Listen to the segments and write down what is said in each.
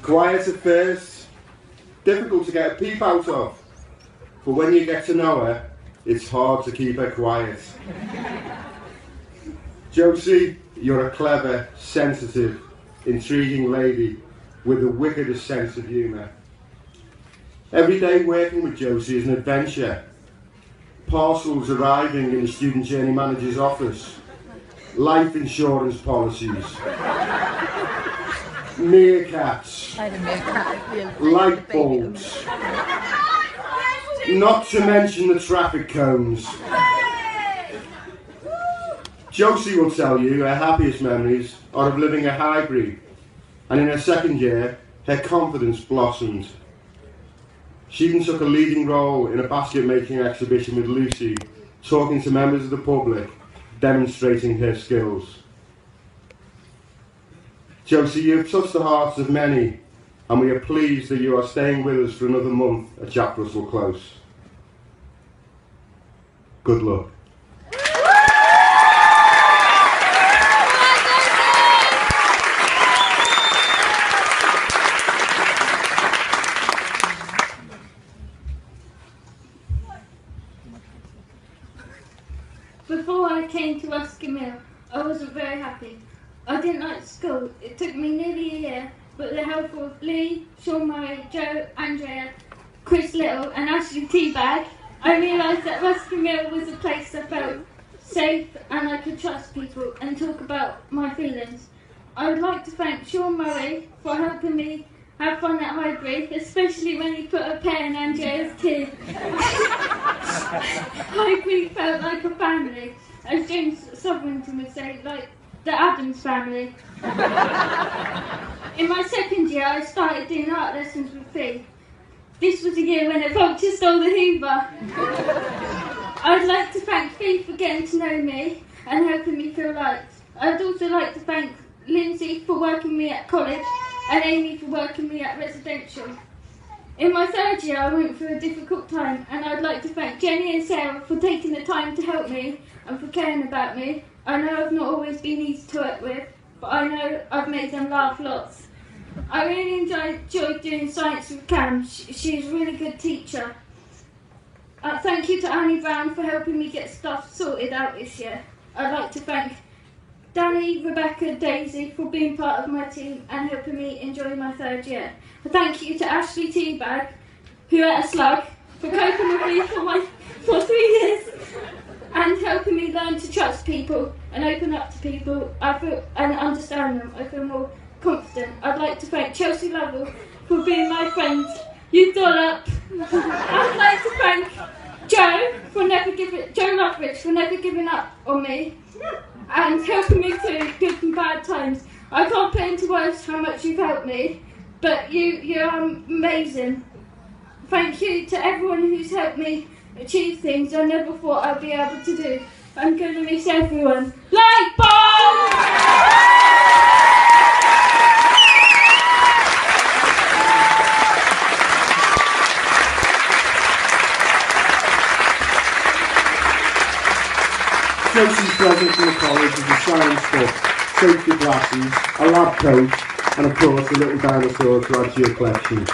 Quiet at first, difficult to get a peep out of, but when you get to know her, it's hard to keep her quiet. Josie, you're a clever, sensitive, intriguing lady with the wickedest sense of humour. Every day working with Josie is an adventure. Parcels arriving in the student journey manager's office, life insurance policies, meerkats, light bulbs, not to mention the traffic cones. Josie will tell you her happiest memories are of living a Highbury, and in her second year, her confidence blossomed. She even took a leading role in a basket-making exhibition with Lucy, talking to members of the public, demonstrating her skills. Josie, you have touched the hearts of many, and we are pleased that you are staying with us for another month at Jack Russell Close. Good luck. Before I came to Ruskin Mill, I wasn't very happy. I didn't like school. It took me nearly a year, but the help of Lee, Sean Murray, Joe, Andrea, Chris Little and Ashley Teabag, I realised that Ruskin Mill was a place I felt safe and I could trust people and talk about my feelings. I would like to thank Sean Murray for helping me have fun at Highbury, especially when he put a pear in Andrea's tea. Highbury felt like a family, as James Sovereignton would say, like the Addams family. In my second year, I started doing art lessons with Fee. This was a year when a vulture stole the Hoover. I'd like to thank Fee for getting to know me and helping me feel liked. I'd also like to thank Lindsay for working me at college and Amy for working me at residential. In my third year, I went through a difficult time, and I'd like to thank Jenny and Sarah for taking the time to help me and for caring about me. I know I've not always been easy to work with, but I know I've made them laugh lots. I really enjoyed doing science with Cam. She's a really good teacher. Thank you to Annie Brown for helping me get stuff sorted out this year. I'd like to thank Danny, Rebecca, Daisy for being part of my team and helping me enjoy my third year. Thank you to Ashley Teabag, who ate a slug, for coping with me for 3 years and helping me learn to trust people and open up to people and understand them. I feel more confident. I'd like to thank Chelsea Lovell for being my friend. You dollop. I'd like to thank Joe Loveridge for never giving up on me and helping me through good and bad times. I can't put into words how much you've helped me, but you're amazing. Thank you to everyone who's helped me achieve things I never thought I'd be able to do. I'm going to miss everyone. Light bulb! Josie's present from the college is a science book, safety glasses, a lab coat, and of course a little dinosaur to add to your collection.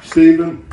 Stephen.